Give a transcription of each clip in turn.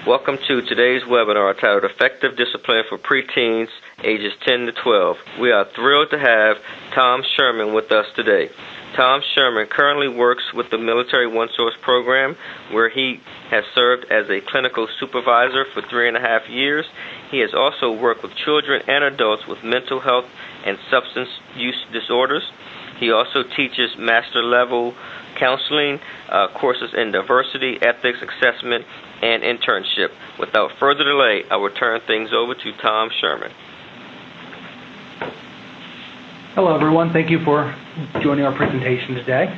Welcome to today's webinar titled Effective Discipline for Preteens Ages 10 to 12. We are thrilled to have Tom Sherman with us today. Tom Sherman currently works with the Military One-Source program, where he has served as a clinical supervisor for 3.5 years. He has also worked with children and adults with mental health and substance use disorders. He also teaches master-level counseling, courses in diversity, ethics, assessment, and internship. Without further delay, I will turn things over to Tom Sherman. Hello, everyone. Thank you for joining our presentation today.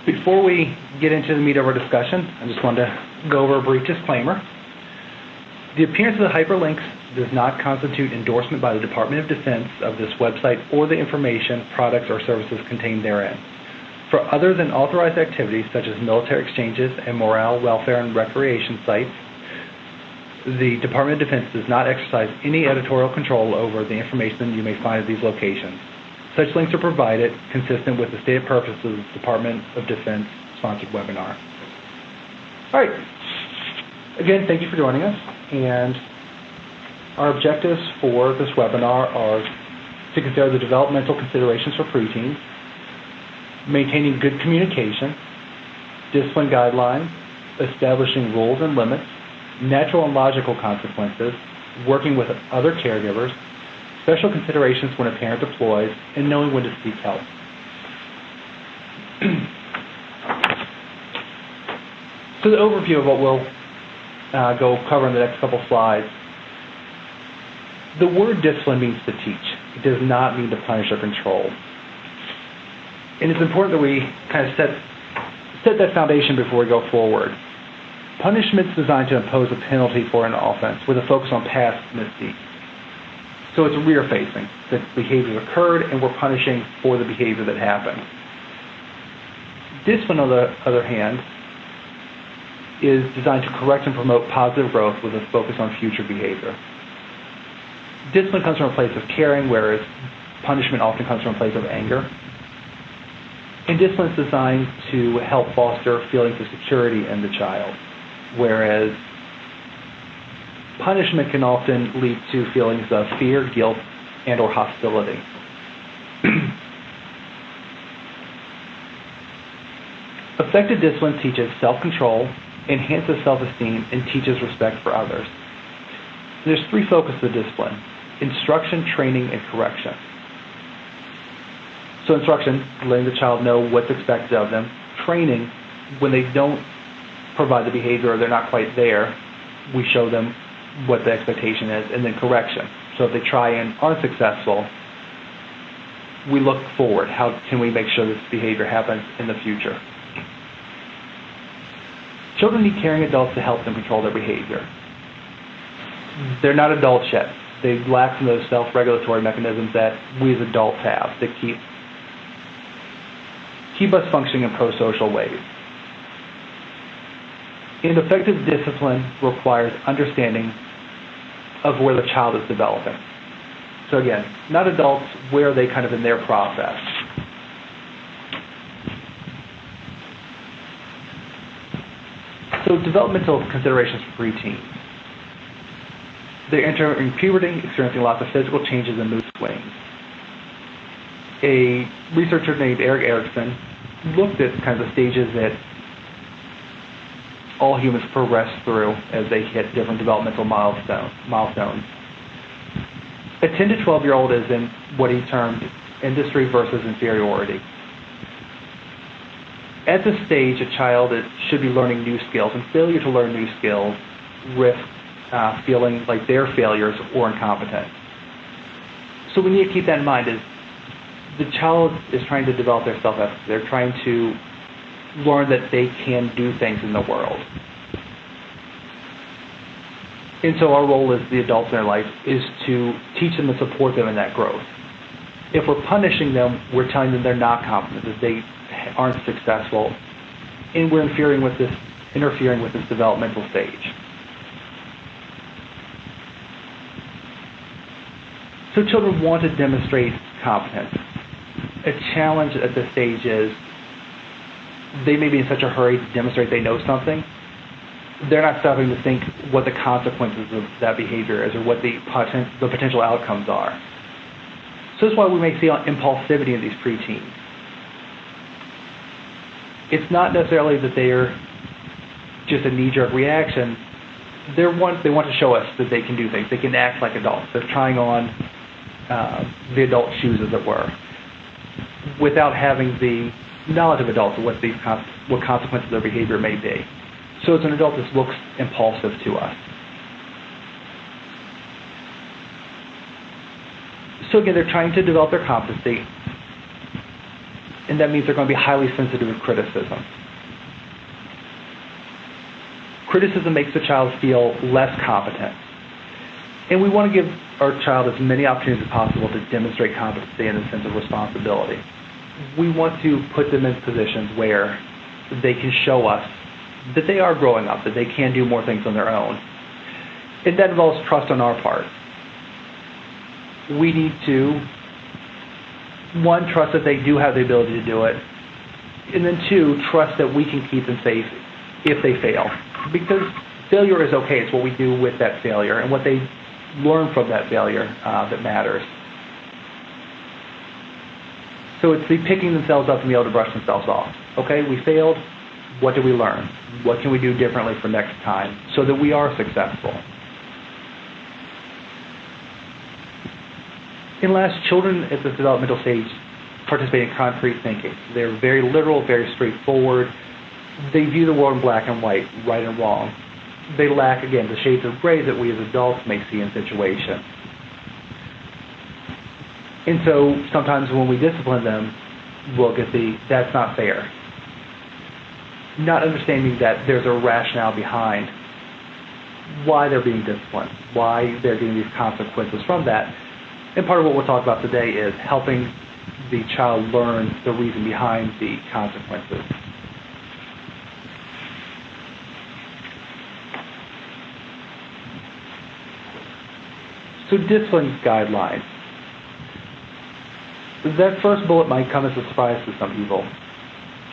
Before we get into the meat of our discussion, I just wanted to go over a brief disclaimer. The appearance of the hyperlinks does not constitute endorsement by the Department of Defense of this website or the information, products, or services contained therein. For other than authorized activities such as military exchanges and morale, welfare, and recreation sites, the Department of Defense does not exercise any editorial control over the information you may find at these locations. Such links are provided consistent with the stated purpose of the Department of Defense sponsored webinar. All right. Again, thank you for joining us. And our objectives for this webinar are to consider the developmental considerations for preteens, maintaining good communication, discipline guidelines, establishing rules and limits, natural and logical consequences, working with other caregivers, special considerations when a parent deploys, and knowing when to seek help. So the overview of what we'll go cover in the next couple slides. The word discipline means to teach. It does not mean to punish or control. And it's important that we kind of set that foundation before we go forward. Punishment is designed to impose a penalty for an offense with a focus on past misdeeds. So it's rear-facing. The behavior occurred, and we're punishing for the behavior that happened. Discipline, on the other hand, is designed to correct and promote positive growth with a focus on future behavior. Discipline comes from a place of caring, whereas punishment often comes from a place of anger. And discipline is designed to help foster feelings of security in the child, whereas punishment can often lead to feelings of fear, guilt, and or hostility. Effective discipline teaches self-control, enhances self-esteem, and teaches respect for others. There's three focuses of discipline: instruction, training, and correction. So instruction, letting the child know what's expected of them. Training, when they don't provide the behavior or they're not quite there, we show them what the expectation is. And then correction. So if they try and aren't successful, we look forward. How can we make sure this behavior happens in the future? Children need caring adults to help them control their behavior. They're not adults yet. They lack some of those self-regulatory mechanisms that we as adults have that keep us functioning in pro-social ways. And effective discipline requires understanding of where the child is developing. So again, not adults, where are they kind of in their process? So developmental considerations for preteens. They enter in puberty, experiencing lots of physical changes and mood swings. A researcher named Erik Erikson looked at kind of the stages that all humans progress through as they hit different developmental milestones. A 10 to 12-year-old is in what he termed industry versus inferiority. At this stage, a child should be learning new skills, and failure to learn new skills risks feeling like they're failures or incompetent. So we need to keep that in mind. Is the child is trying to develop their self-efficacy. They're trying to learn that they can do things in the world. And so our role as the adults in their life is to teach them and support them in that growth. If we're punishing them, we're telling them they're not competent, that they aren't successful, and we're interfering with this developmental stage. So children want to demonstrate competence. A challenge at this stage is they may be in such a hurry to demonstrate they know something they're not stopping to think what the consequences of that behavior is or what the potential outcomes are. So that's why we may see impulsivity in these preteens. It's not necessarily that they're just a knee-jerk reaction. They want to show us that they can do things. They can act like adults. They're trying on the adult shoes, as it were, without having the knowledge of adults of what consequences of their behavior may be. So as an adult, this looks impulsive to us. So again, they're trying to develop their competency, and that means they're going to be highly sensitive to criticism. Criticism makes the child feel less competent. And we want to give our child as many opportunities as possible to demonstrate competency and a sense of responsibility. We want to put them in positions where they can show us that they are growing up, that they can do more things on their own. And that involves trust on our part. We need to, one, trust that they do have the ability to do it, and then two, trust that we can keep them safe if they fail. Because failure is okay. It's what we do with that failure and what they learn from that failure that matters. So it's the picking themselves up and being able to brush themselves off. Okay, we failed. What did we learn? What can we do differently for next time so that we are successful? And last, children at this developmental stage participate in concrete thinking. They're very literal, very straightforward. They view the world in black and white, right and wrong. They lack, again, the shades of gray that we as adults may see in situations. And so sometimes when we discipline them, we'll get that's not fair. Not understanding that there's a rationale behind why they're being disciplined, why they're getting these consequences from that. And part of what we'll talk about today is helping the child learn the reason behind the consequences. So discipline guidelines. That first bullet might come as a surprise to some people.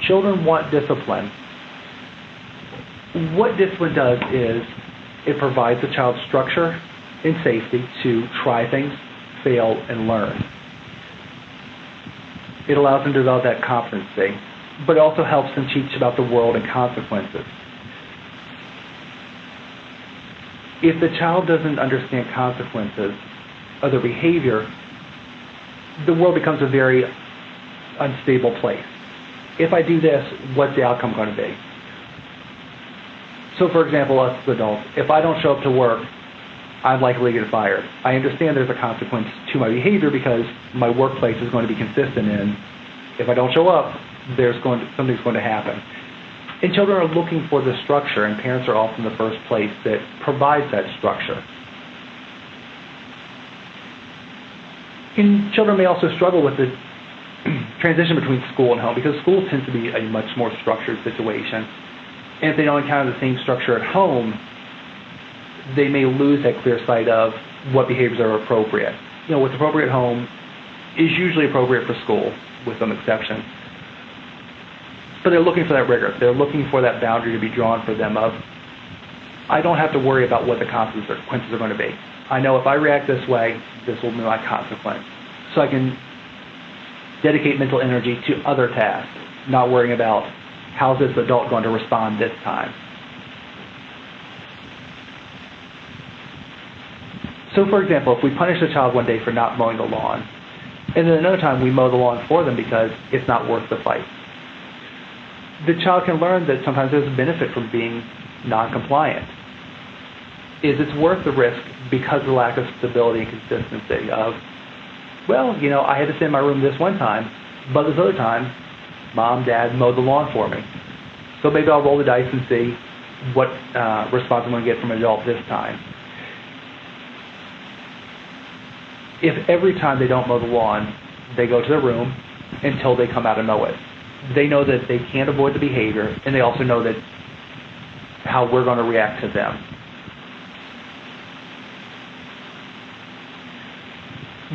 Children want discipline. What discipline does is it provides the child structure and safety to try things, fail, and learn. It allows them to develop that competency, but it also helps them teach about the world and consequences. If the child doesn't understand consequences of their behavior, the world becomes a very unstable place. If I do this, what's the outcome going to be? So, for example, us as adults, if I don't show up to work, I'm likely to get fired. I understand there's a consequence to my behavior because my workplace is going to be consistent in, if I don't show up, something's going to happen. And children are looking for the structure, and parents are often the first place that provides that structure. And children may also struggle with the transition between school and home because school tends to be a much more structured situation. And if they don't encounter the same structure at home, they may lose that clear sight of what behaviors are appropriate. What's appropriate at home is usually appropriate for school, with some exceptions. But they're looking for that rigor. They're looking for that boundary to be drawn for them of, I don't have to worry about what the consequences are going to be. I know if I react this way, this will be my consequence. So I can dedicate mental energy to other tasks, not worrying about how's this adult going to respond this time. So, for example, if we punish a child one day for not mowing the lawn, and then another time we mow the lawn for them because it's not worth the fight, the child can learn that sometimes there's a benefit from being non-compliant. It's worth the risk because of the lack of stability and consistency of, I had to stay in my room this one time, but this other time, Mom, Dad mowed the lawn for me. So maybe I'll roll the dice and see what response I'm going to get from an adult this time. If every time they don't mow the lawn, they go to their room until they come out and mow it, they know that they can't avoid the behavior, and they also know that how we're going to react to them.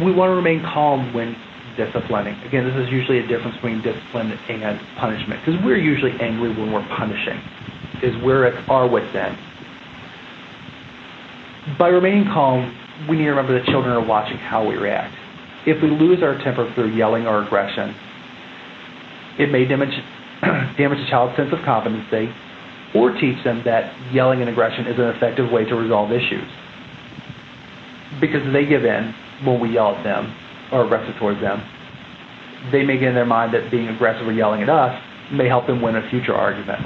We want to remain calm when disciplining. Again, this is usually a difference between discipline and punishment, because we're usually angry when we're punishing. is we're at our wit's end. By remaining calm, we need to remember that children are watching how we react. If we lose our temper through yelling or aggression, it may damage the child's sense of competency or teach them that yelling and aggression is an effective way to resolve issues. Because they give in when we yell at them or aggressive towards them. They may get in their mind that being aggressive or yelling at us may help them win a future argument.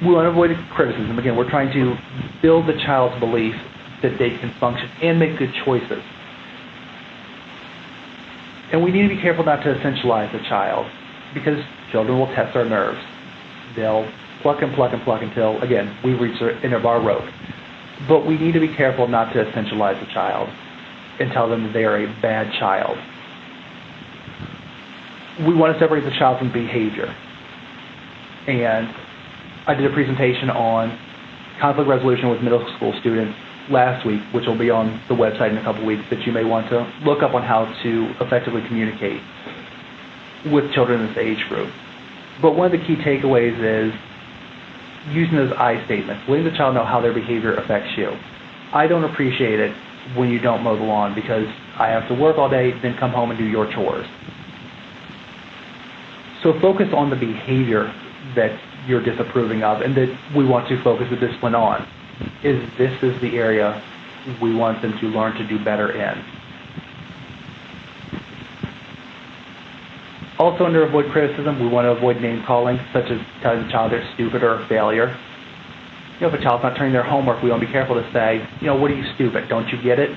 We want to avoid criticism. Again, we're trying to build the child's belief that they can function and make good choices. And we need to be careful not to essentialize the child, because children will test our nerves. They'll pluck and pluck and pluck until, again, we reach the end of our rope. But we need to be careful not to essentialize the child and tell them that they are a bad child. We want to separate the child from behavior. And I did a presentation on conflict resolution with middle school students last week, which will be on the website in a couple weeks, that you may want to look up on how to effectively communicate with children in this age group. But one of the key takeaways is using those I statements, letting the child know how their behavior affects you. I don't appreciate it when you don't mow the lawn because I have to work all day, then come home and do your chores. So focus on the behavior that you're disapproving of and that we want to focus the discipline on. This is the area we want them to learn to do better in. Also, under avoid criticism, we want to avoid name calling, such as telling the child they're stupid or a failure. If a child's not turning their homework, we want to be careful to say, what are you stupid? Don't you get it?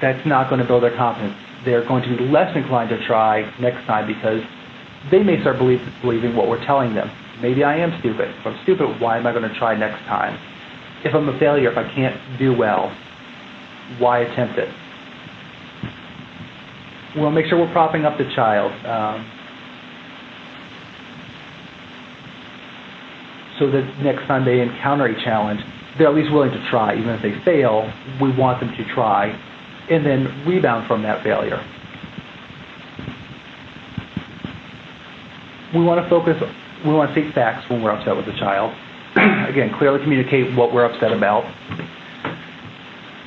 That's not going to build their confidence. They're going to be less inclined to try next time because they may start believing what we're telling them. Maybe I am stupid. If I'm stupid, why am I going to try next time? If I'm a failure, if I can't do well, why attempt it? We'll make sure we're propping up the child so that next time they encounter a challenge, they're at least willing to try. Even if they fail, we want them to try and then rebound from that failure. We want to state facts when we're upset with the child. Again, clearly communicate what we're upset about.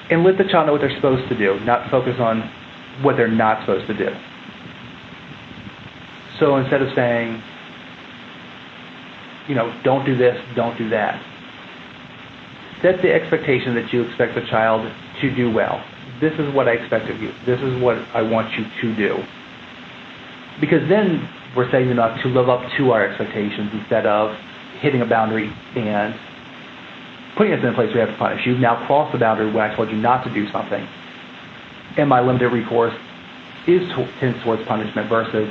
And let the child know what they're supposed to do, not focus on what they're not supposed to do. So instead of saying, don't do this, don't do that, set the expectation that you expect the child to do well. This is what I expect of you. This is what I want you to do. Because then we're setting them up to live up to our expectations instead of hitting a boundary and putting us in a place we have to punish. You've now crossed the boundary when I told you not to do something. And my limited recourse tends towards punishment versus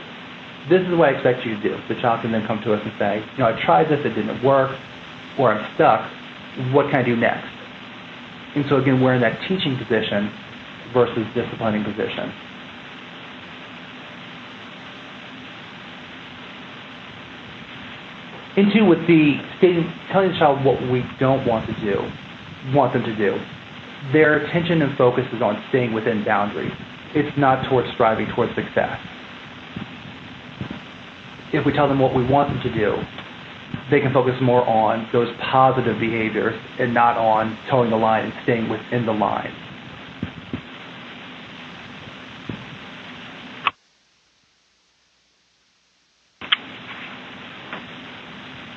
this is what I expect you to do. The child can then come to us and say, I tried this, it didn't work, or I'm stuck. What can I do next? And so again, we're in that teaching position versus disciplining position. And two, with telling the child what we don't want them to do. Their attention and focus is on staying within boundaries. It's not towards striving towards success. If we tell them what we want them to do, they can focus more on those positive behaviors and not on towing the line and staying within the line.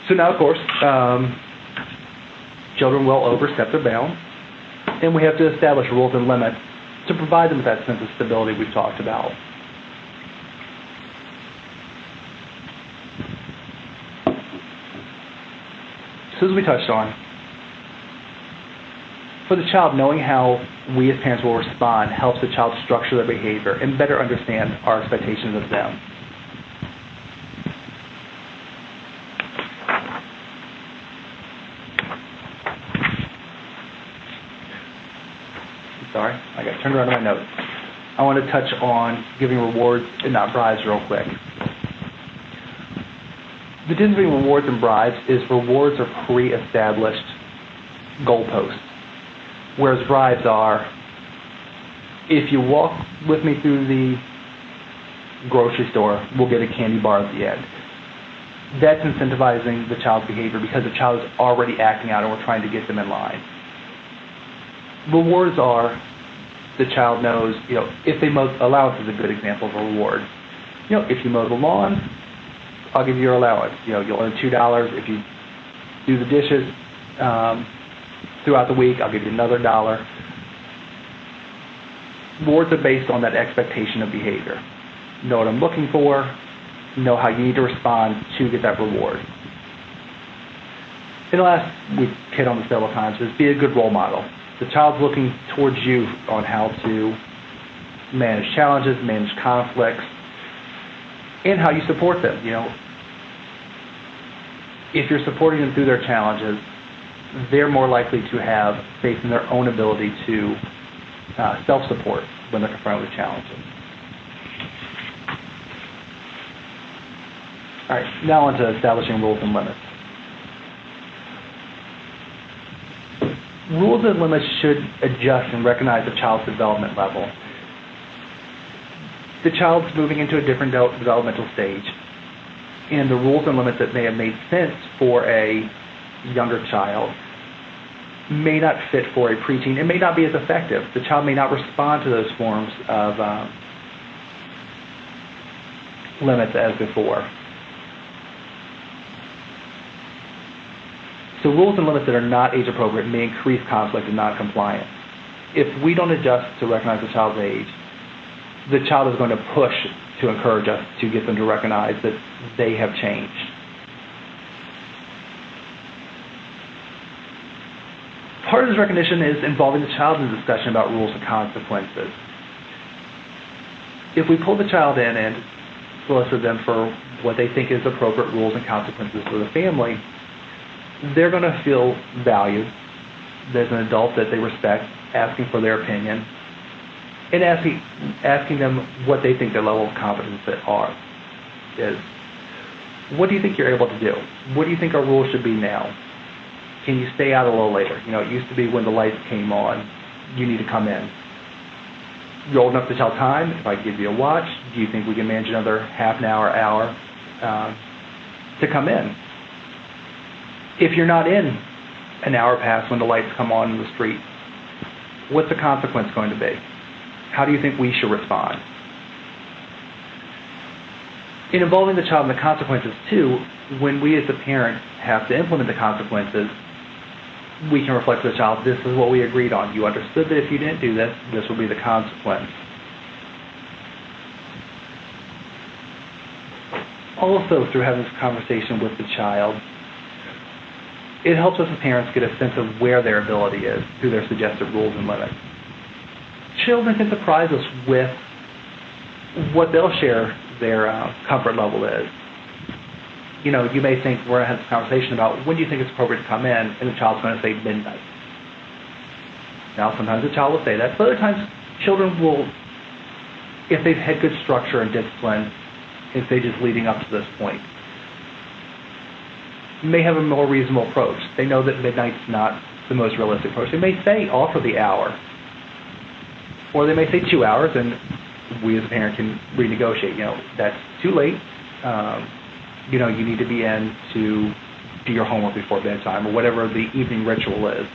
So now, of course, children will overstep their bounds, and we have to establish rules and limits to provide them with that sense of stability we've talked about. So as we touched on, for the child, knowing how we as parents will respond helps the child structure their behavior and better understand our expectations of them. Sorry, I got turned around to my notes. I want to touch on giving rewards and not bribes real quick. The difference between rewards and bribes is rewards are pre-established goalposts, whereas bribes are If you walk with me through the grocery store, we'll get a candy bar at the end. That's incentivizing the child's behavior because the child is already acting out and we're trying to get them in line. Rewards are, the child knows, if they mow, allowance is a good example of a reward. If you mow the lawn, I'll give you your allowance. You'll earn $2. If you do the dishes throughout the week, I'll give you another $1. Rewards are based on that expectation of behavior. Know what I'm looking for, know how you need to respond to get that reward. And the last, we've hit on this several times, is be a good role model. The child's looking towards you on how to manage challenges, manage conflicts, and how you support them. If you're supporting them through their challenges, they're more likely to have faith in their own ability to self-support when they're confronted with challenges. All right, now on to establishing rules and limits. Rules and limits should adjust and recognize the child's development level. The child's moving into a different developmental stage, and the rules and limits that may have made sense for a younger child may not fit for a preteen. It may not be as effective. The child may not respond to those forms of limits as before. So rules and limits that are not age appropriate may increase conflict and non-compliance. If we don't adjust to recognize the child's age, the child is going to push to encourage us to get them to recognize that they have changed. Part of this recognition is involving the child in the discussion about rules and consequences. If we pull the child in and solicit them for what they think is appropriate rules and consequences for the family, they're going to feel valued. There's an adult that they respect asking for their opinion and asking them what they think their level of competence is. What do you think you're able to do? What do you think our rules should be now? Can you stay out a little later? It used to be when the lights came on, you need to come in. You're old enough to tell time. If I give you a watch, do you think we can manage another half an hour to come in? If you're not in an hour past when the lights come on in the street, what's the consequence going to be? How do you think we should respond? In involving the child in the consequences too, when we as a parent have to implement the consequences, we can reflect to the child, this is what we agreed on. You understood that if you didn't do this, this will be the consequence. Also, through having this conversation with the child, it helps us as parents get a sense of where their ability is through their suggested rules and limits. Children can surprise us with what they'll share their comfort level is. You may think we're going to have this conversation about when do you think it's appropriate to come in, and the child's going to say midnight. Now, sometimes the child will say that, but other times children will, if they've had good structure and discipline in stages leading up to this point, may have a more reasonable approach. They know that midnight's not the most realistic approach. They may say offer the hour, or they may say 2 hours, and we as a parent can renegotiate. That's too late. You need to be in to do your homework before bedtime, or whatever the evening ritual is.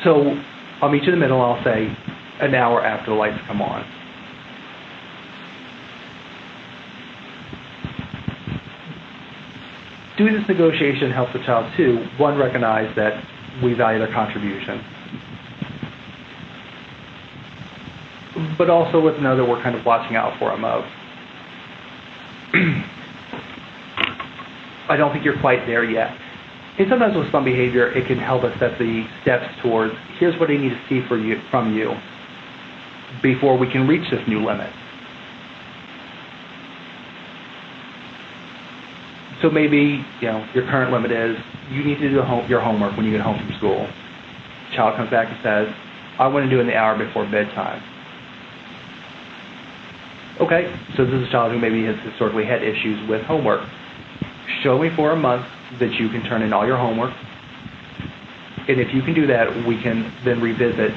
So I'll meet you in the middle. I'll say an hour after the lights come on. Doing this negotiation helps the child too, one, recognize that we value their contribution, but also with another, we're kind of watching out for them of, I don't think you're quite there yet. And sometimes with some behavior, it can help us set the steps towards, here's what I need to see from you before we can reach this new limit. So maybe, your current limit is you need to do your homework when you get home from school. Child comes back and says, I want to do it in the hour before bedtime. Okay, so this is a child who maybe has historically had issues with homework. Show me for a month that you can turn in all your homework. And if you can do that, we can then revisit,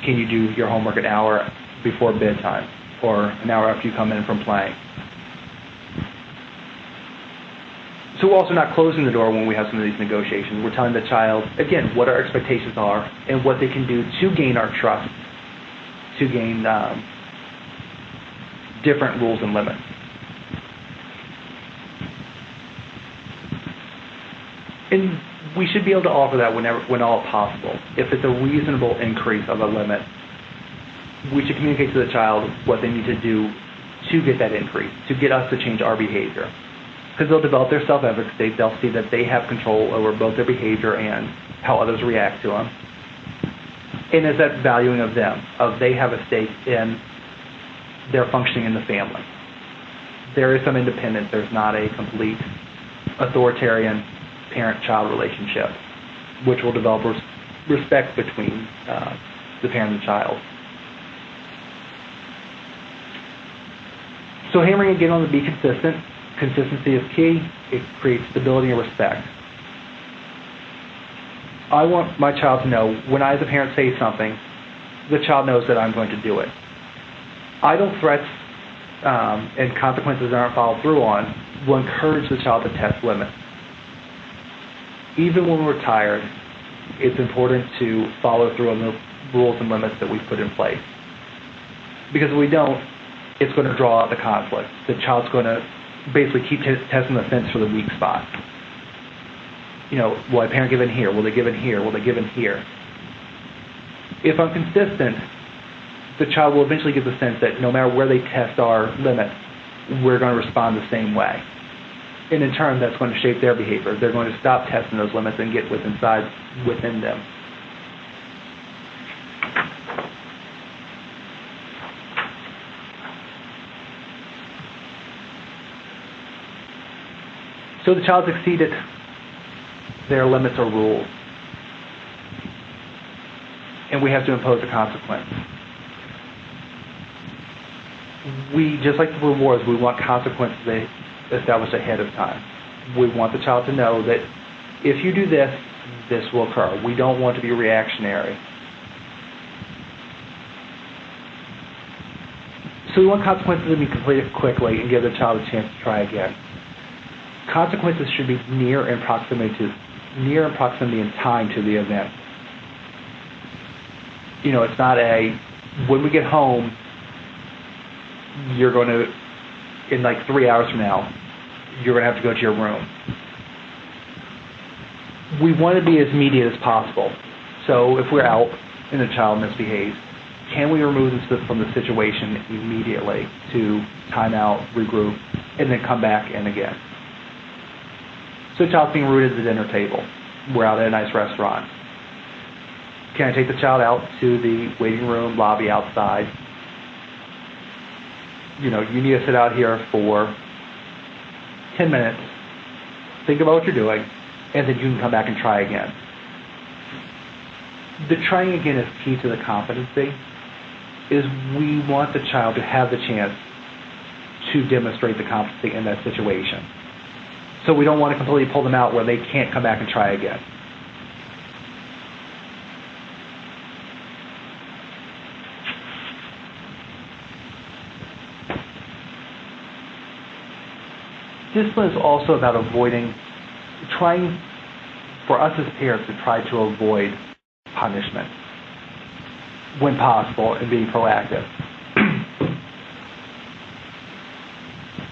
can you do your homework an hour before bedtime or an hour after you come in from playing? So we're also not closing the door when we have some of these negotiations. We're telling the child, again, what our expectations are and what they can do to gain our trust, to gain different rules and limits. And we should be able to offer that when all possible. If it's a reasonable increase of a limit, we should communicate to the child what they need to do to get that increase, to get us to change our behavior. Because they'll develop their self-efficacy, they'll see that they have control over both their behavior and how others react to them. And it's that valuing of them, of they have a stake in their functioning in the family. There is some independence. There's not a complete authoritarian parent-child relationship, which will develop respect between the parent and child. So hammering again on the be consistent. Consistency is key. It creates stability and respect. I want my child to know when I as a parent say something, the child knows that I'm going to do it. Idle threats and consequences that aren't followed through on will encourage the child to test limits. Even when we're tired, it's important to follow through on the rules and limits that we've put in place. Because if we don't, it's going to draw out the conflict. The child's going to basically keep testing the fence for the weak spot. You know, will a parent give in here? Will they give in here? Will they give in here? If I'm consistent, the child will eventually get the sense that no matter where they test our limits, we're going to respond the same way. And in turn, that's going to shape their behavior. They're going to stop testing those limits and get within them. So the child's exceeded their limits or rules, and we have to impose a consequence. We, just like the rewards, we want consequences established ahead of time. We want the child to know that if you do this, this will occur. We don't want to be reactionary. So we want consequences to be completed quickly and give the child a chance to try again. Consequences should be near in proximity in time to the event. You know, it's not when we get home, you're going to, in like 3 hours from now, you're going to have to go to your room. We want to be as immediate as possible. So if we're out and the child misbehaves, can we remove them from the situation immediately to time out, regroup, and then come back in again? So the child's being rude at the dinner table. We're out at a nice restaurant. Can I take the child out to the waiting room, lobby, outside? You know, you need to sit out here for 10 minutes, think about what you're doing, and then you can come back and try again. The trying again is key to the competency, is we want the child to have the chance to demonstrate the competency in that situation. So we don't want to completely pull them out where they can't come back and try again. Discipline is also about trying for us as parents to try to avoid punishment when possible and being proactive.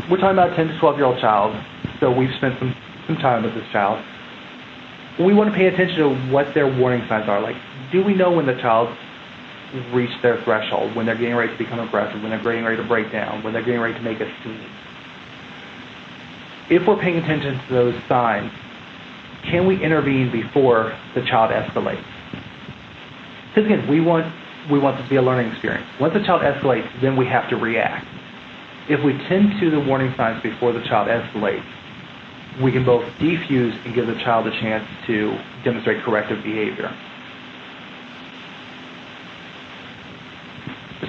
We're talking about a 10 to 12-year-old child, so we've spent some time with this child. We want to pay attention to what their warning signs are. Like, do we know when the child reached their threshold, when they're getting ready to become aggressive, when they're getting ready to break down, when they're getting ready to make a scene? If we're paying attention to those signs, can we intervene before the child escalates? Because again, we want this to be a learning experience. Once the child escalates, then we have to react. If we tend to the warning signs before the child escalates, we can both defuse and give the child a chance to demonstrate corrective behavior.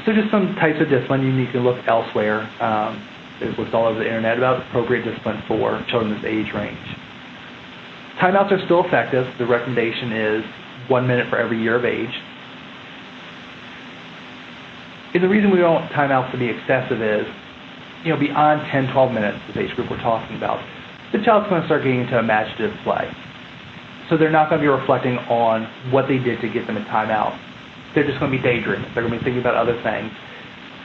So just some types of discipline. You can look elsewhere. There's books all over the internet about appropriate discipline for children this age range. Timeouts are still effective. The recommendation is 1 minute for every year of age. And the reason we don't want timeouts to be excessive is, beyond 10, 12 minutes, this age group we're talking about, the child's going to start getting into imaginative play. So they're not going to be reflecting on what they did to get them in timeout. They're just going to be daydreaming. They're going to be thinking about other things,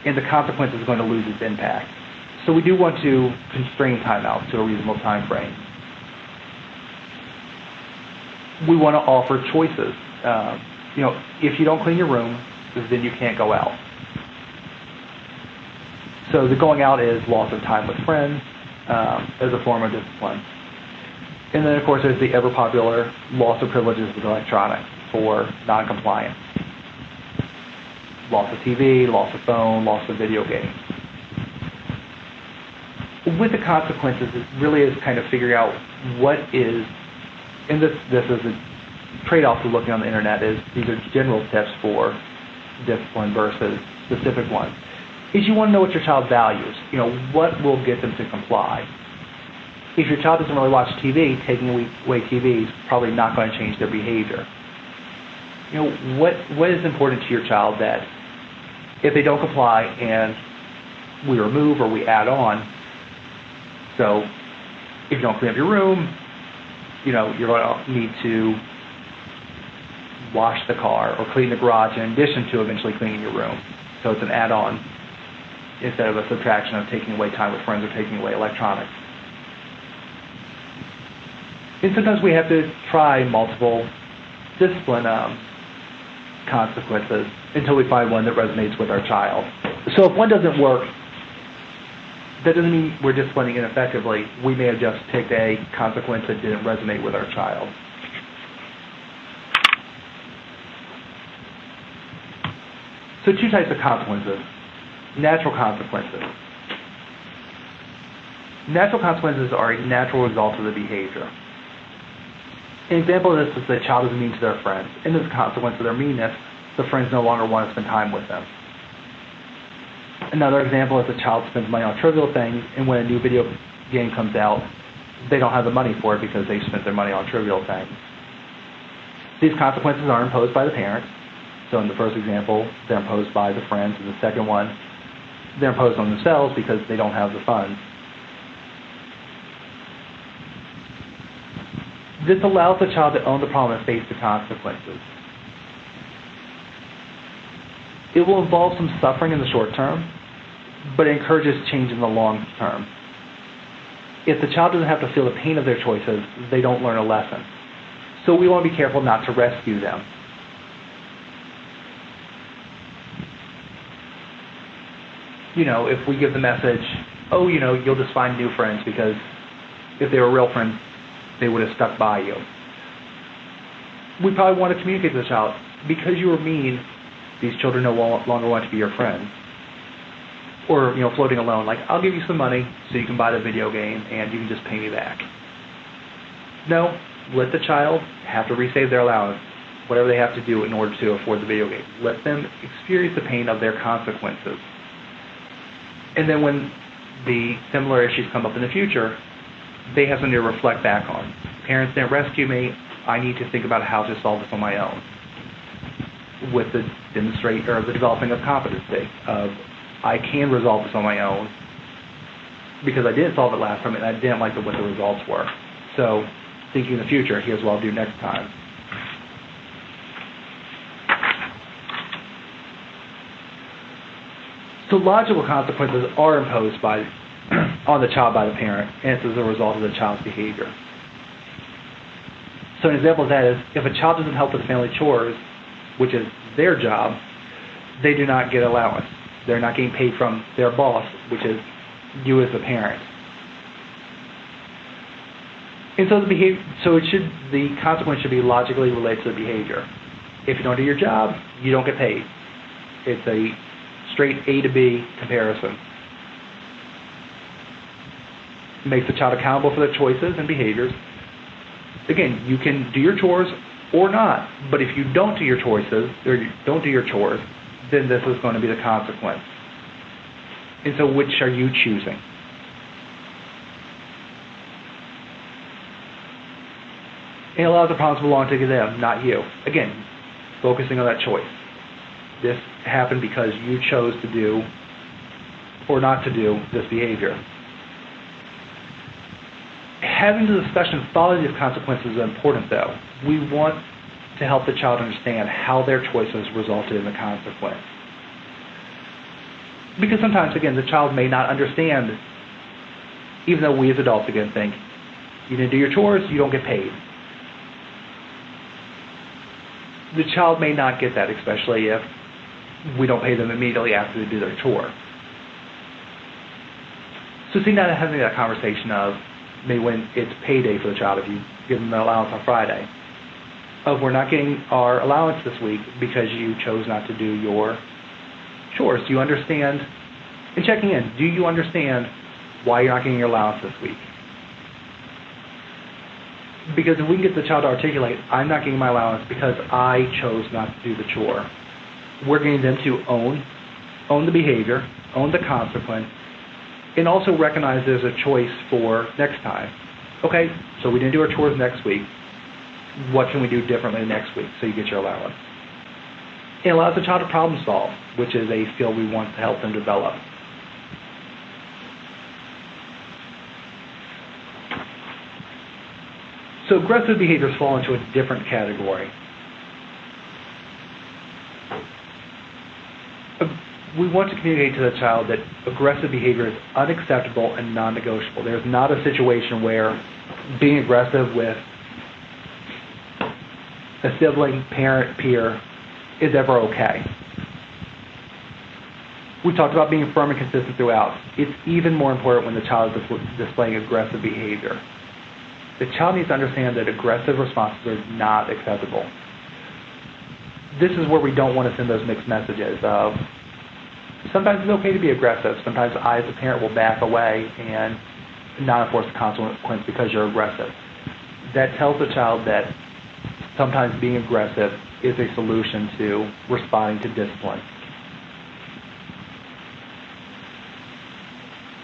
and the consequence is going to lose its impact. So we do want to constrain timeouts to a reasonable time frame. We want to offer choices. If you don't clean your room, then you can't go out. So the going out is loss of time with friends as a form of discipline. And then, of course, there's the ever-popular loss of privileges with electronics for noncompliance. Loss of TV, loss of phone, loss of video games. With the consequences, it really is kind of figuring out what is, and this is a trade-off to looking on the internet, is these are general tips for discipline versus specific ones, is you want to know what your child values. What will get them to comply. If your child doesn't really watch TV, taking away TV is probably not going to change their behavior. What is important to your child that if they don't comply and we remove or we add on, so if you don't clean up your room, you're going to need to wash the car or clean the garage in addition to eventually cleaning your room. So it's an add-on instead of a subtraction of taking away time with friends or taking away electronics. And sometimes we have to try multiple discipline consequences until we find one that resonates with our child. So if one doesn't work, that doesn't mean we're disciplining ineffectively. We may have just picked a consequence that didn't resonate with our child. So two types of consequences. Natural consequences. Natural consequences are a natural result of the behavior. An example of this is the child is mean to their friends. And as a consequence of their meanness, the friends no longer want to spend time with them. Another example is the child spends money on trivial things, and when a new video game comes out, they don't have the money for it because they spent their money on trivial things. These consequences are imposed by the parents. So in the first example, they're imposed by the friends. In the second one, they're imposed on themselves because they don't have the funds. This allows the child to own the problem and face the consequences. It will involve some suffering in the short term, but it encourages change in the long term. If the child doesn't have to feel the pain of their choices, they don't learn a lesson. So we want to be careful not to rescue them. If we give the message, you'll just find new friends because if they were real friends, they would have stuck by you. We probably want to communicate to the child, because you were mean, these children no longer want to be your friends. Or, floating a loan, like, I'll give you some money so you can buy the video game and you can just pay me back. No, let the child have to resave their allowance, whatever they have to do in order to afford the video game. Let them experience the pain of their consequences. And then when the similar issues come up in the future, they have something to reflect back on. Parents didn't rescue me. I need to think about how to solve this on my own. With the developing of competency of I can resolve this on my own because I didn't solve it last time and I didn't like what the results were. So thinking in the future, here's what I'll do next time. So logical consequences are imposed on the child by the parent, and it's as a result of the child's behavior. So an example of that is if a child doesn't help with family chores, which is their job, they do not get allowance. They're not getting paid from their boss, which is you as a parent. And so the consequence should be logically related to the behavior. If you don't do your job, you don't get paid. It's a straight A to B comparison. Makes the child accountable for their choices and behaviors. Again, you can do your chores or not, but if you don't do your choices or you don't do your chores, then this is going to be the consequence. And so which are you choosing? And a lot of the problems belong to them, not you. Again, focusing on that choice. This happened because you chose to do or not to do this behavior. Having the discussion following these consequences is important, though. We want to help the child understand how their choices resulted in the consequence. Because sometimes, again, the child may not understand, even though we as adults, again, think, you didn't do your chores, you don't get paid. The child may not get that, especially if we don't pay them immediately after they do their chore. So seeing that and having that conversation of maybe when it's payday for the child, if you give them an allowance on Friday, of we're not getting our allowance this week because you chose not to do your chores. Do you understand? And checking in, do you understand why you're not getting your allowance this week? Because if we can get the child to articulate, I'm not getting my allowance because I chose not to do the chore, we're getting them to own the behavior, own the consequence, and also recognize there's a choice for next time. Okay, so we didn't do our chores next week. What can we do differently next week so you get your allowance? It allows the child to problem solve, which is a skill we want to help them develop. So aggressive behaviors fall into a different category. We want to communicate to the child that aggressive behavior is unacceptable and non-negotiable. There's not a situation where being aggressive with a sibling, parent, peer is ever okay. We talked about being firm and consistent throughout. It's even more important when the child is displaying aggressive behavior. The child needs to understand that aggressive responses are not acceptable. This is where we don't want to send those mixed messages of sometimes it's okay to be aggressive. Sometimes I, as a parent, will back away and not enforce the consequence because you're aggressive. That tells the child that sometimes being aggressive is a solution to responding to discipline.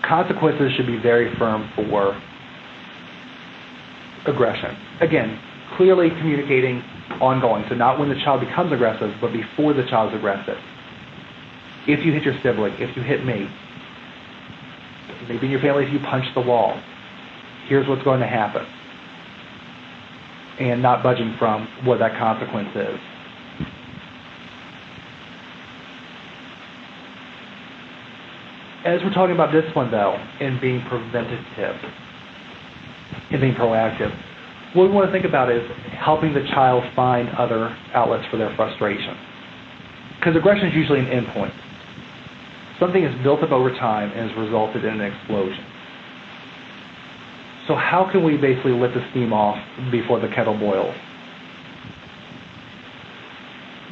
Consequences should be very firm for aggression. Again, clearly communicating ongoing, so not when the child becomes aggressive, but before the child's aggressive. If you hit your sibling, if you hit me, maybe in your family if you punch the wall, here's what's going to happen. And not budging from what that consequence is. As we're talking about discipline, though, and being preventative and being proactive, what we want to think about is helping the child find other outlets for their frustration. Because aggression is usually an endpoint. Something is built up over time and has resulted in an explosion. So how can we basically let the steam off before the kettle boils?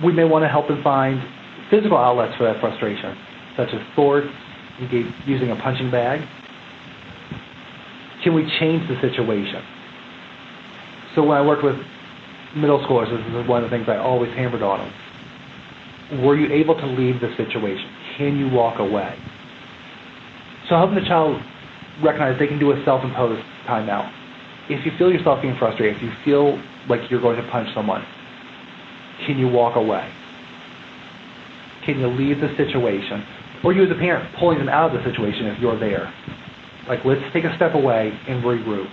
We may want to help them find physical outlets for that frustration, such as sports, using a punching bag. Can we change the situation? So when I worked with middle schoolers, this is one of the things I always hammered on them. Were you able to leave the situation? Can you walk away? So helping the child recognize they can do a self-imposed timeout. If you feel yourself being frustrated, if you feel like you're going to punch someone, can you walk away? Can you leave the situation? Or you as a parent pulling them out of the situation if you're there. Like, let's take a step away and regroup.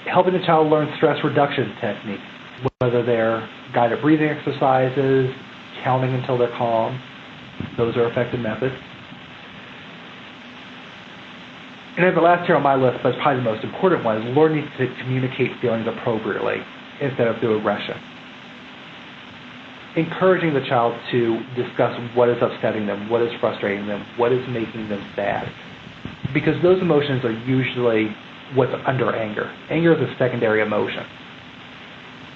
Helping the child learn stress reduction techniques, whether they're guided breathing exercises, counting until they're calm. Those are effective methods. And then the last here on my list, but it's probably the most important one, is learning to communicate feelings appropriately instead of through aggression. Encouraging the child to discuss what is upsetting them, what is frustrating them, what is making them sad. Because those emotions are usually what's under anger. Anger is a secondary emotion.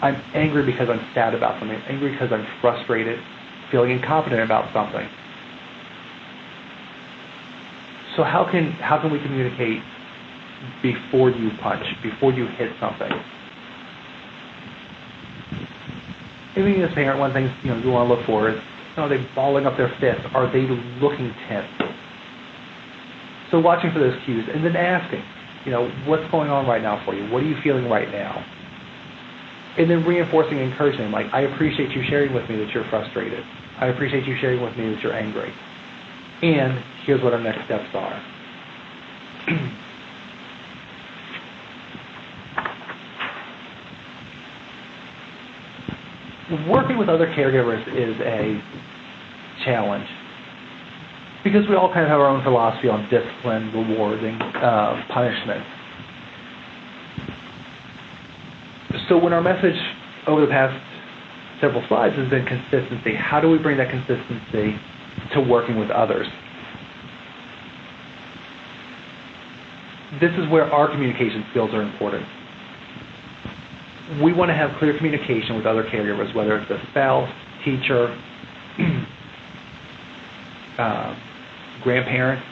I'm angry because I'm sad about something. I'm angry because I'm frustrated, feeling incompetent about something. So how can we communicate before you punch, before you hit something? Even as a parent, one of the things you want to look for is, are they balling up their fists? Are they looking tense? So watching for those cues and then asking, what's going on right now for you? What are you feeling right now? And then reinforcing and encouraging them, like, I appreciate you sharing with me that you're frustrated. I appreciate you sharing with me that you're angry. And here's what our next steps are. Working with other caregivers is a challenge because we all kind of have our own philosophy on discipline, rewarding, punishment. So when our message over the past several slides has been consistency, how do we bring that consistency to working with others? This is where our communication skills are important. We want to have clear communication with other caregivers, whether it's a spouse, teacher, grandparent,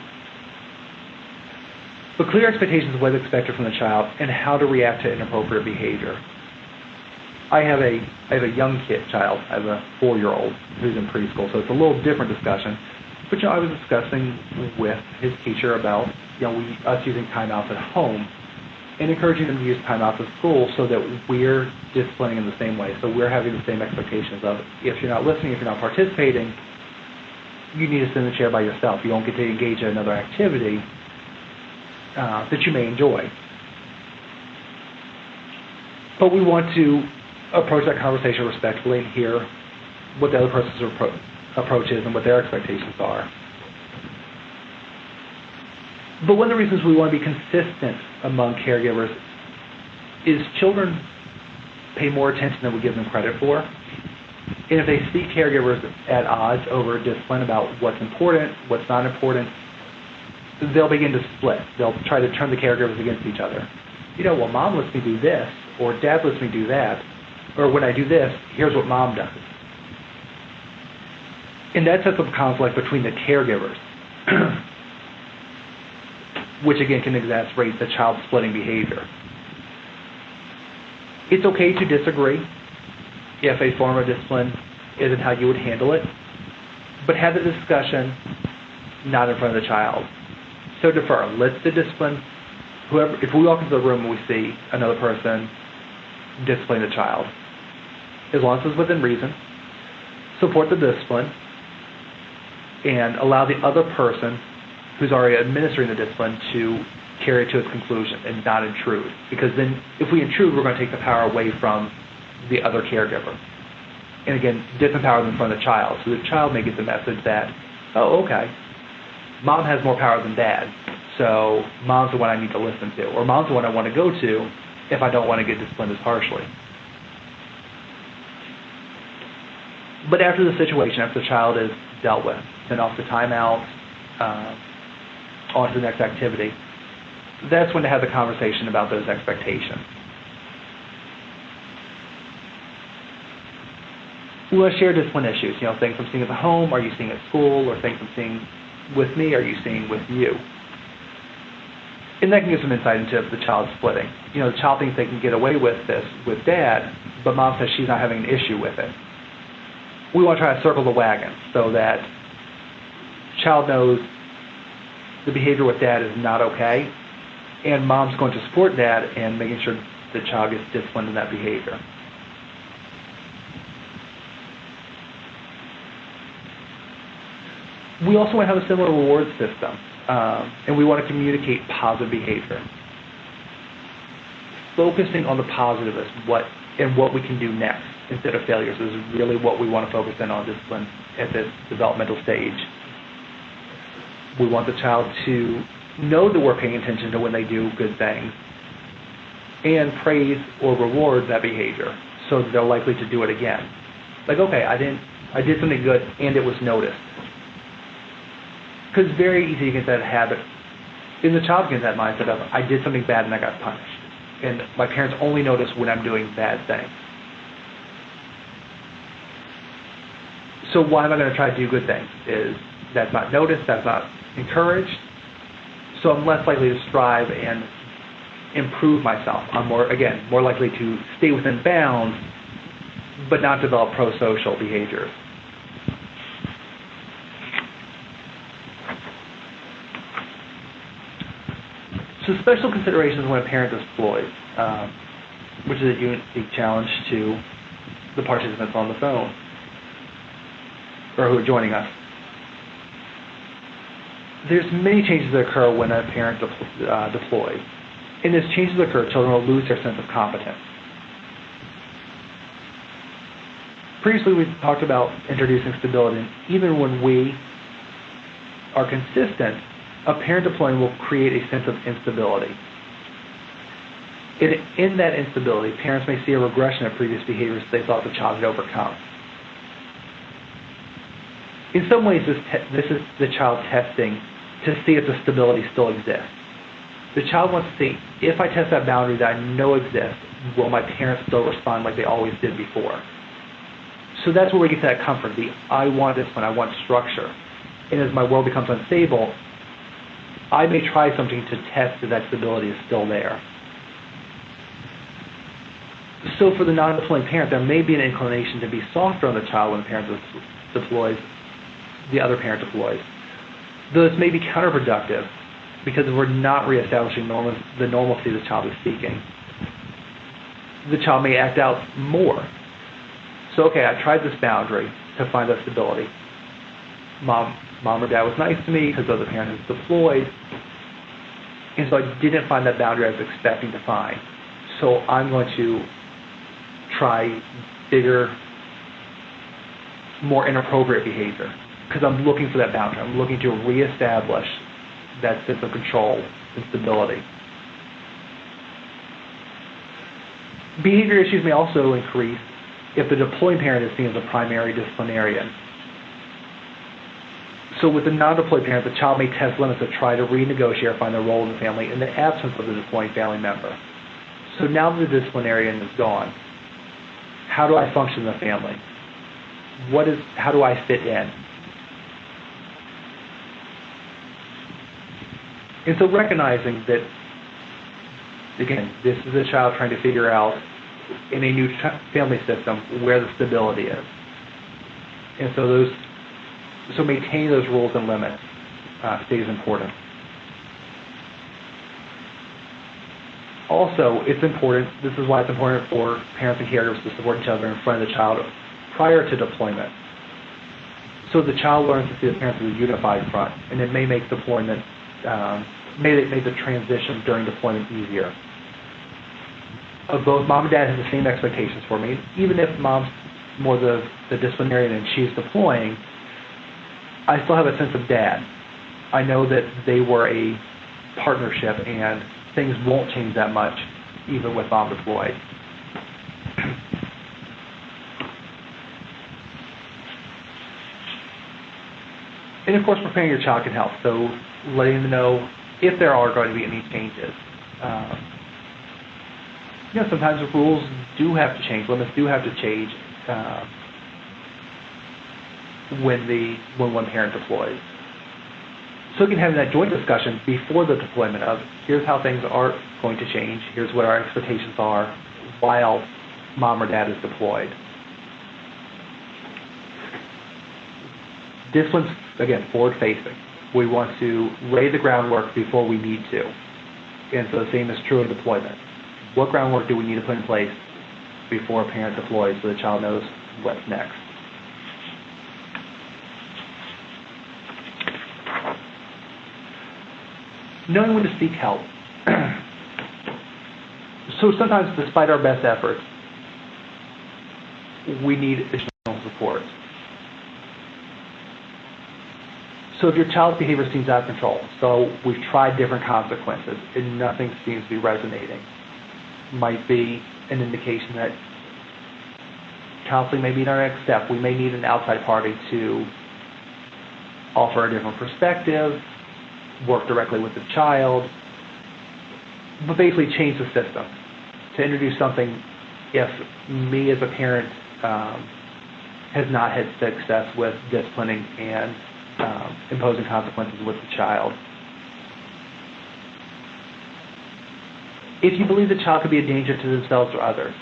but clear expectations of what's expected from the child and how to react to inappropriate behavior. I have a young child. I have a 4-year-old who's in preschool, so it's a little different discussion. But I was discussing with his teacher about us using timeouts at home and encouraging them to use timeouts at school so that we're disciplining in the same way. So we're having the same expectations of if you're not listening, if you're not participating, you need to sit in the chair by yourself. You don't get to engage in another activity that you may enjoy. But we want to approach that conversation respectfully and hear what the other person's approach is and what their expectations are. But one of the reasons we want to be consistent among caregivers is children pay more attention than we give them credit for. And if they see caregivers at odds over discipline about what's important, what's not important, they'll begin to split. They'll try to turn the caregivers against each other. Well, mom lets me do this, or dad lets me do that, or when I do this, here's what mom does. And that sets up a conflict between the caregivers, which again can exacerbate the child splitting behavior. It's okay to disagree if a form of discipline isn't how you would handle it, but have the discussion not in front of the child. So defer. Let's discipline whoever. If we walk into the room and we see another person discipline the child, as long as it's within reason, support the discipline and allow the other person who's already administering the discipline to carry it to its conclusion and not intrude. Because then if we intrude, we're going to take the power away from the other caregiver. And again, disempower them in front of the child. So the child may get the message that, oh, okay, mom has more power than dad, so mom's the one I need to listen to, or mom's the one I want to go to if I don't want to get disciplined as harshly. But after the situation, after the child is dealt with, sent off to timeout, on to the next activity, that's when to have the conversation about those expectations. We want to share discipline issues, things I'm seeing at the home, are you seeing at school, or things I'm seeing with me, are you seeing with you? And that can give some insight into the child splitting. The child thinks they can get away with this with dad, but mom says she's not having an issue with it. We want to try to circle the wagon so that child knows the behavior with dad is not okay, and mom's going to support dad and making sure the child gets disciplined in that behavior. We also want to have a similar reward system, and we want to communicate positive behavior. Focusing on the positive is what we can do next instead of failures is really what we want to focus in on discipline at this developmental stage. We want the child to know that we're paying attention to when they do good things and praise or reward that behavior so that they're likely to do it again. Like, okay, I did something good and it was noticed. Because it's very easy to get that habit. And the child gets that mindset of, I did something bad and I got punished. And my parents only notice when I'm doing bad things. So why am I going to try to do good things? That's not noticed, that's not encouraged. So I'm less likely to strive and improve myself. I'm more likely to stay within bounds, but not develop pro-social behaviors. So special considerations when a parent is deployed. which is a unique challenge to the participants on the phone or who are joining us. There's many changes that occur when a parent deploys. And as changes occur, children will lose their sense of competence. Previously, we talked about introducing stability, and even when we are consistent, a parent deploying will create a sense of instability. In that instability, parents may see a regression of previous behaviors they thought the child had overcome. In some ways, this is the child testing to see if the stability still exists. The child wants to see, if I test that boundary that I know exists, will my parents still respond like they always did before? So that's where we get to that comfort, the I want discipline, I want structure. And as my world becomes unstable, I may try something to test that stability is still there. So for the non-deploying parent, there may be an inclination to be softer on the child when the parent deploys, the other parent deploys. Though this may be counterproductive because we're not reestablishing the normalcy the child is seeking. The child may act out more. So, okay, I tried this boundary to find that stability. Mom or dad was nice to me because the other parent is deployed. And so I didn't find that boundary I was expecting to find. So I'm going to try bigger, more inappropriate behavior because I'm looking for that boundary. I'm looking to reestablish that sense of control and stability. Behavior issues may also increase if the deploying parent is seen as a primary disciplinarian. So with the non-deployed parent, the child may test limits to try to renegotiate or find their role in the family in the absence of the deploying family member. So now that the disciplinarian is gone, how do I function in the family? How do I fit in? And so recognizing that, again, this is a child trying to figure out in a new family system where the stability is. And so maintaining those rules and limits stays important. Also, it's important, this is why it's important for parents and caregivers to support each other in front of the child prior to deployment. So the child learns to see the parents as a unified front, and it may make deployment, make the transition during deployment easier. Both mom and dad have the same expectations for me. Even if mom's more the disciplinarian and she's deploying, I still have a sense of dad. I know that they were a partnership and things won't change that much even with mom deployed. And of course, preparing your child can help. So letting them know if there are going to be any changes. Sometimes the rules do have to change, limits do have to change when one parent deploys. So we can have that joint discussion before the deployment of here's how things are going to change, here's what our expectations are while mom or dad is deployed. Discipline's, again, forward-facing. We want to lay the groundwork before we need to. And so the same is true in deployment. What groundwork do we need to put in place before a parent deploys so the child knows what's next? Knowing when to seek help. So sometimes, despite our best efforts, we need additional support. So if your child's behavior seems out of control, so we've tried different consequences and nothing seems to be resonating, might be an indication that counseling may be our next step. We may need an outside party to offer a different perspective, work directly with the child, but basically change the system. To introduce something, if me as a parent has not had success with disciplining and imposing consequences with the child. If you believe the child could be a danger to themselves or others,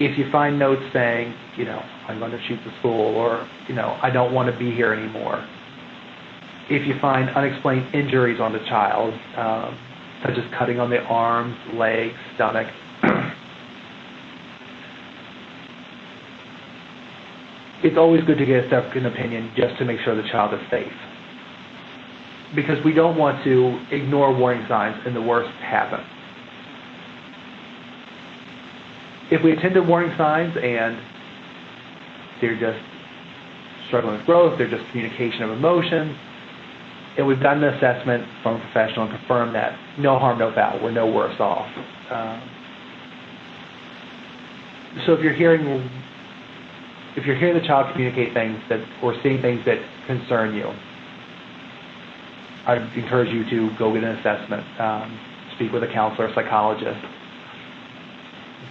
if you find notes saying, I'm going to shoot the school, or, I don't want to be here anymore, if you find unexplained injuries on the child, such as cutting on the arms, legs, stomach. It's always good to get a second opinion just to make sure the child is safe, because we don't want to ignore warning signs and the worst happen. If we attend to warning signs and they're just struggling with growth, they're just communication of emotions, and we've done an assessment from a professional and confirmed that no harm, no foul, we're no worse off. So if you're hearing the child communicate things or seeing things that concern you, I'd encourage you to go get an assessment, speak with a counselor or psychologist,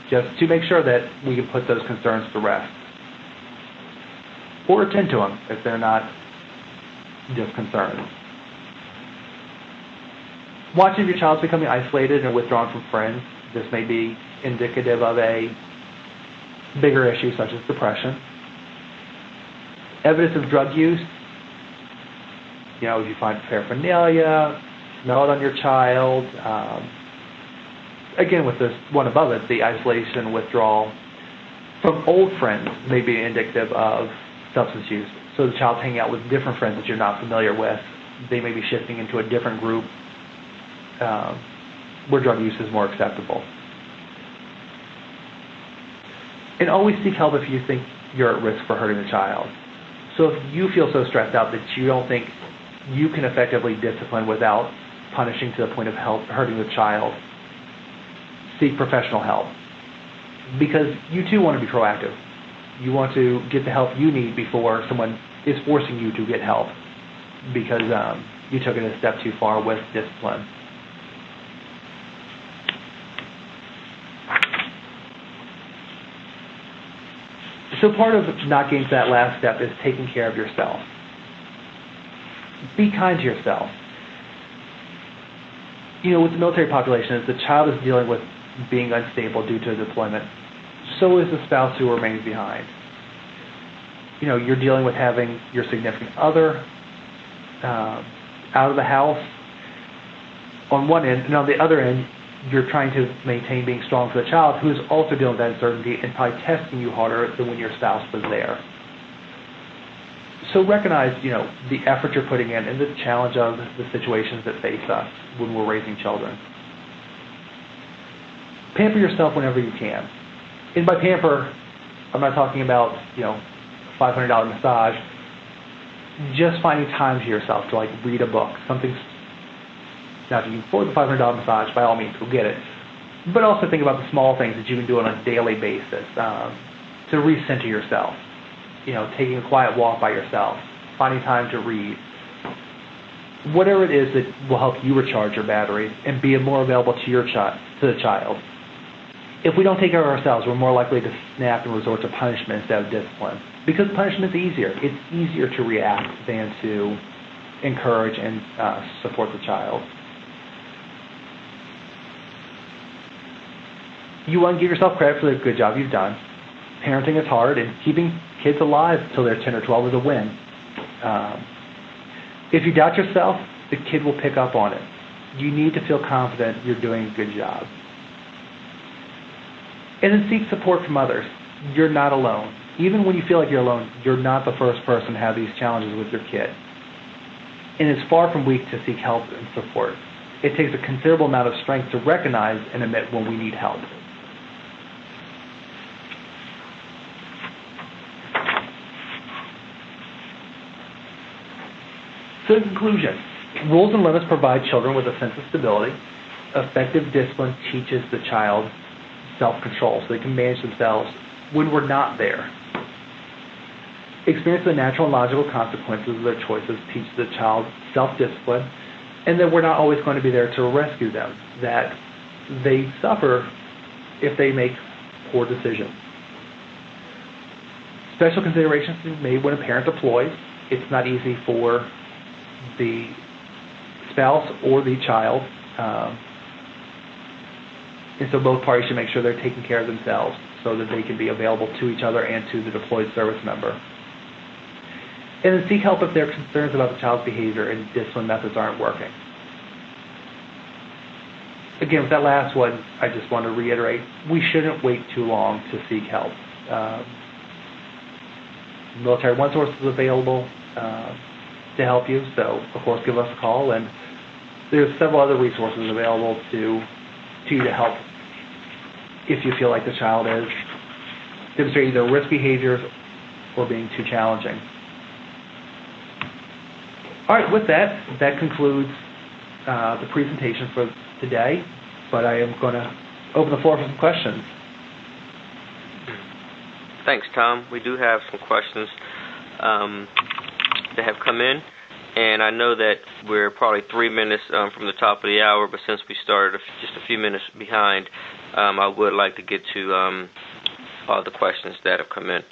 just to make sure that we can put those concerns to rest. Or attend to them if they're not just concerns. Watching if your child's becoming isolated and withdrawn from friends. This may be indicative of a bigger issue such as depression. Evidence of drug use. If you find paraphernalia, smell it on your child. Again, with this one above it, the isolation, withdrawal from old friends may be indicative of substance use. So the child's hanging out with different friends that you're not familiar with. They may be shifting into a different group where drug use is more acceptable. And always seek help if you think you're at risk for hurting the child. So if you feel so stressed out that you don't think you can effectively discipline without punishing to the point of hurting the child, seek professional help. Because you too want to be proactive. You want to get the help you need before someone is forcing you to get help because you took it a step too far with discipline. So part of not getting to that last step is taking care of yourself. Be kind to yourself. With the military population, as the child is dealing with being unstable due to deployment, so is the spouse who remains behind. You're dealing with having your significant other out of the house on one end, and on the other end, you're trying to maintain being strong for the child who is also dealing with that uncertainty and probably testing you harder than when your spouse was there. So recognize, the effort you're putting in and the challenge of the situations that face us when we're raising children. Pamper yourself whenever you can. And by pamper, I'm not talking about, $500 massage. Just finding time to yourself to read a book, something. Now, if you can afford the $500 massage, by all means, go get it. But also think about the small things that you can do on a daily basis to recenter yourself. Taking a quiet walk by yourself, finding time to read. Whatever it is that will help you recharge your batteries and be more available to the child. If we don't take care of ourselves, we're more likely to snap and resort to punishment instead of discipline. Because punishment's easier. It's easier to react than to encourage and support the child. You want to give yourself credit for the good job you've done. Parenting is hard, and keeping kids alive till they're 10 or 12 is a win. If you doubt yourself, the kid will pick up on it. You need to feel confident you're doing a good job. And then seek support from others. You're not alone. Even when you feel like you're alone, you're not the first person to have these challenges with your kid. And it's far from weak to seek help and support. It takes a considerable amount of strength to recognize and admit when we need help. So in conclusion, rules and limits provide children with a sense of stability. Effective discipline teaches the child self-control so they can manage themselves when we're not there. Experience the natural and logical consequences of their choices teaches the child self-discipline, and that we're not always going to be there to rescue them, that they suffer if they make poor decisions. Special considerations are made when a parent deploys. It's not easy for the spouse or the child, and so both parties should make sure they're taking care of themselves so that they can be available to each other and to the deployed service member. And then seek help if there are concerns about the child's behavior and discipline methods aren't working. again, with that last one, I just want to reiterate, we shouldn't wait too long to seek help. Military One Source is available to help you, so of course give us a call, and there's several other resources available to you to help if you feel like the child is demonstrating either risk behaviors or being too challenging. All right, with that concludes the presentation for today, but I am going to open the floor for some questions. Thanks, Tom. We do have some questions that have come in, and I know that we're probably 3 minutes from the top of the hour, but since we started just a few minutes behind, I would like to get to all the questions that have come in.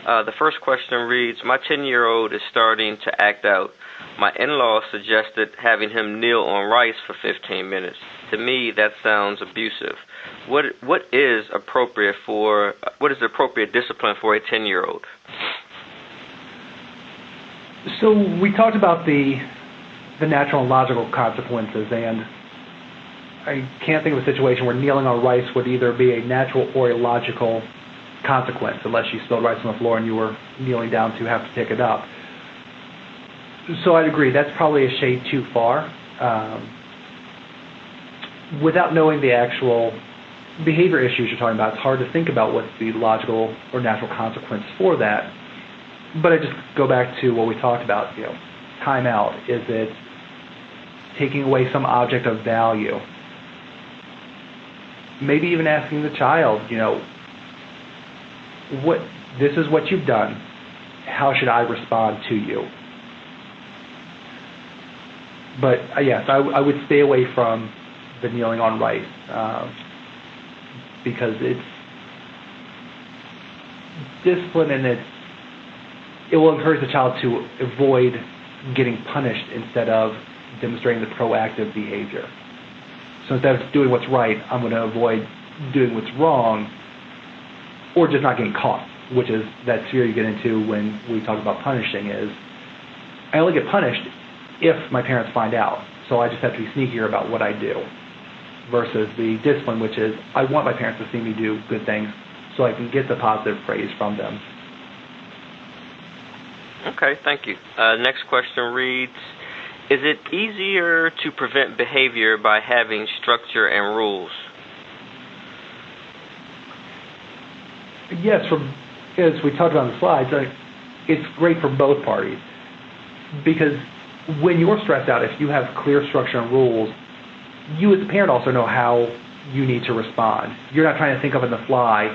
The first question reads, my 10-year-old is starting to act out. My in-laws suggested having him kneel on rice for 15 minutes. To me, that sounds abusive. What is the appropriate discipline for a 10-year-old? So we talked about the natural and logical consequences, and I can't think of a situation where kneeling on rice would either be a natural or a logical consequence, unless you spilled rice on the floor and you were kneeling down to have to pick it up. So I'd agree, that's probably a shade too far. Without knowing the actual behavior issues you're talking about, it's hard to think about what's the logical or natural consequence for that. But I just go back to what we talked about, time out. Is it taking away some object of value? Maybe even asking the child, this is what you've done. How should I respond to you? But yes, I would stay away from the kneeling on rice because it's discipline, and it will encourage the child to avoid getting punished instead of demonstrating the proactive behavior. So instead of doing what's right, I'm going to avoid doing what's wrong, or just not getting caught, which is that sphere you get into when we talk about punishing. Is I only get punished if my parents find out, so I just have to be sneakier about what I do, versus the discipline, which is I want my parents to see me do good things so I can get the positive praise from them. Okay, thank you. Next question reads, is it easier to prevent behavior by having structure and rules? Yes, as we talked about on the slides, it's great for both parties, because when you're stressed out, if you have clear structure and rules, you as a parent also know how you need to respond. You're not trying to think of on the fly,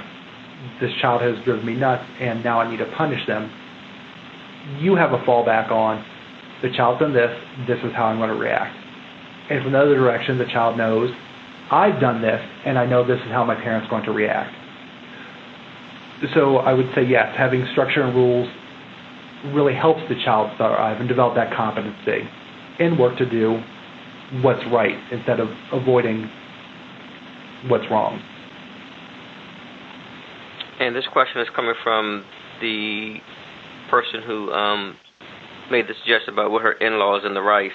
this child has driven me nuts and now I need to punish them. You have a fallback on, the child's done this is how I'm going to react. And from the other direction, the child knows, I've done this and I know this is how my parent's going to react. So I would say yes, having structure and rules really helps the child thrive and develop that competency and work to do what's right instead of avoiding what's wrong. And this question is coming from the person who made the suggestion about what her in-laws and the rice.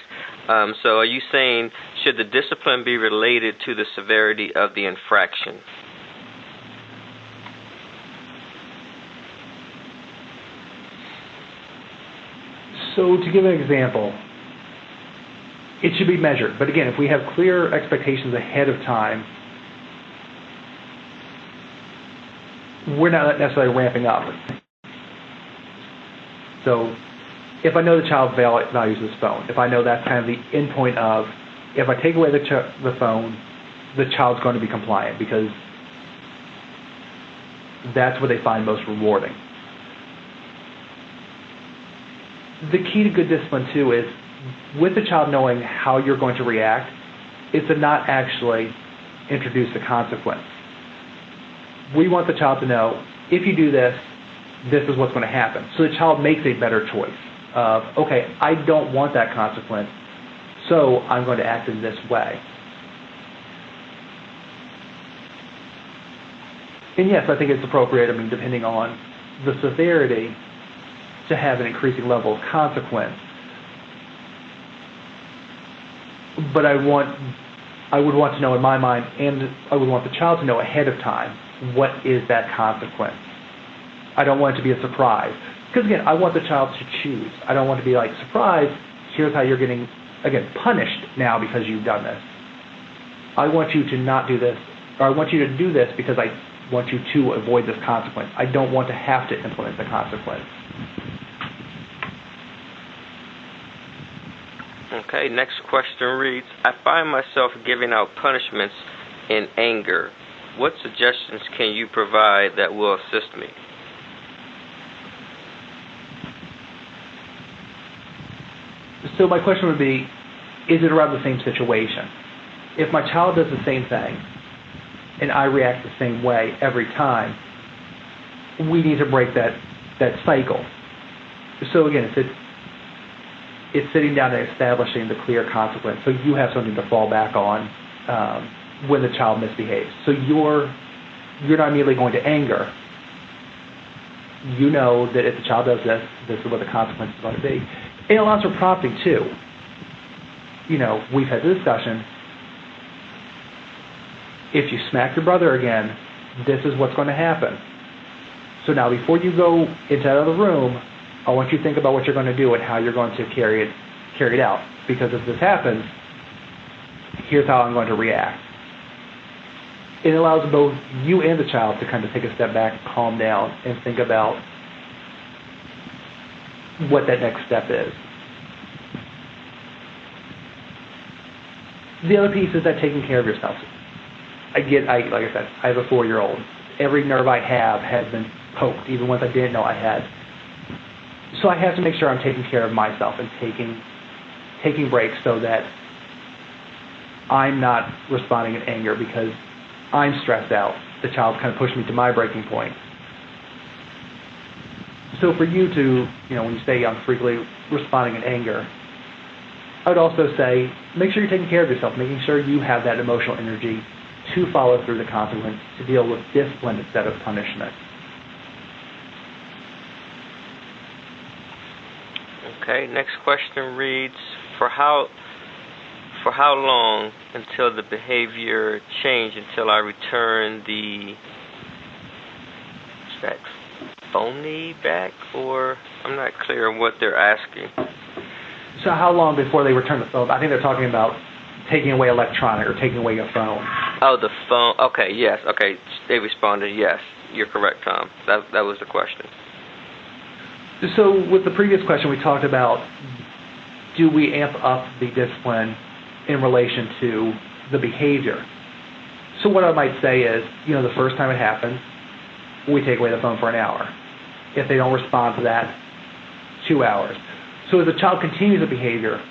So are you saying, should the discipline be related to the severity of the infraction? So to give an example, it should be measured. But again, if we have clear expectations ahead of time, we're not necessarily ramping up. So if I know the child values this phone, if I know that's kind of the end point of, if I take away the phone, the child's going to be compliant because that's what they find most rewarding. The key to good discipline, too, is with the child knowing how you're going to react, is to not actually introduce the consequence. We want the child to know, if you do this, this is what's going to happen. So the child makes a better choice of, okay, I don't want that consequence, so I'm going to act in this way. And yes, I think it's appropriate, depending on the severity, to have an increasing level of consequence. But I want I would want to know in my mind, and I would want the child to know ahead of time, what is that consequence? I don't want it to be a surprise. Because again, I want the child to choose. I don't want to be like, surprise, here's how you're getting, again, punished now because you've done this. I want you to not do this, or I want you to do this because I want you to avoid this consequence. I don't want to have to implement the consequence. Okay, next question reads, I find myself giving out punishments in anger. What suggestions can you provide that will assist me? So my question would be, is it around the same situation? If my child does the same thing, and I react the same way every time, we need to break that cycle. So again, it's sitting down and establishing the clear consequence, so you have something to fall back on when the child misbehaves. So you're not immediately going to anger. You know that if the child does this, this is what the consequence is going to be. It allows for prompting too. We've had the discussion. If you smack your brother again, this is what's going to happen. So now before you go into that other room, I want you to think about what you're going to do and how you're going to carry it out. Because if this happens, here's how I'm going to react. It allows both you and the child to kind of take a step back, calm down, and think about what that next step is. The other piece is that taking care of yourself. Like I said, I have a 4-year-old. Every nerve I have has been poked, even ones I didn't know I had. So I have to make sure I'm taking care of myself and taking breaks so that I'm not responding in anger because I'm stressed out. The child kind of pushed me to my breaking point. So for you to, when you say I'm frequently responding in anger, I would also say make sure you're taking care of yourself, making sure you have that emotional energy to follow through the consequence, to deal with discipline instead of punishment. Okay, next question reads, for how long until the behavior change until I return the phony back, or I'm not clear what they're asking. So how long before they return the phone? I think they're talking about taking away electronic or taking away your phone. Oh, the phone. Okay, yes. Okay, they responded yes. You're correct, Tom. That was the question. So with the previous question, we talked about, do we amp up the discipline in relation to the behavior? So what I might say is, the first time it happens, we take away the phone for an hour. If they don't respond to that, 2 hours. So as the child continues the behavior,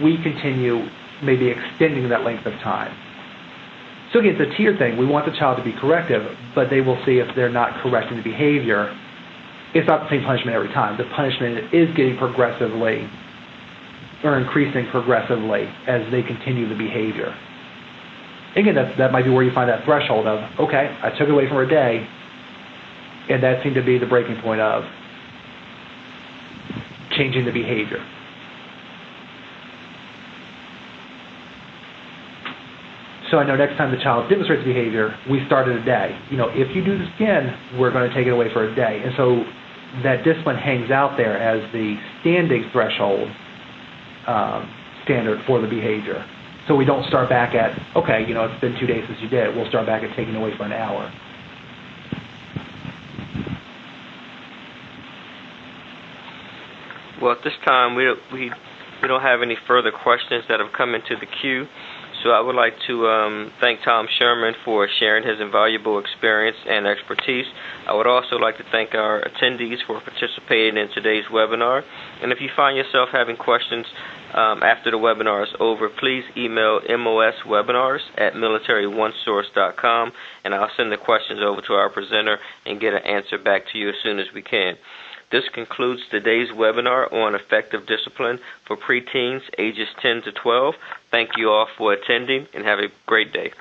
we continue maybe extending that length of time. So again, it's a tiered thing. We want the child to be corrective, but they will see if they're not correcting the behavior. It's not the same punishment every time. The punishment is getting progressively or increasing progressively as they continue the behavior. Again, that might be where you find that threshold of, okay, I took it away for a day, and that seemed to be the breaking point of changing the behavior. So I know next time the child demonstrates behavior, we start at a day. If you do this again, we're going to take it away for a day. And so that discipline hangs out there as the standing threshold standard for the behavior. So we don't start back at, okay, it's been 2 days since you did it. We'll start back at taking it away for an hour. Well, at this time, we don't have any further questions that have come into the queue. So I would like to thank Tom Sherman for sharing his invaluable experience and expertise. I would also like to thank our attendees for participating in today's webinar. And if you find yourself having questions after the webinar is over, please email moswebinars@militaryOneSource.com, and I'll send the questions over to our presenter and get an answer back to you as soon as we can. This concludes today's webinar on effective discipline for preteens ages 10 to 12. Thank you all for attending, and have a great day.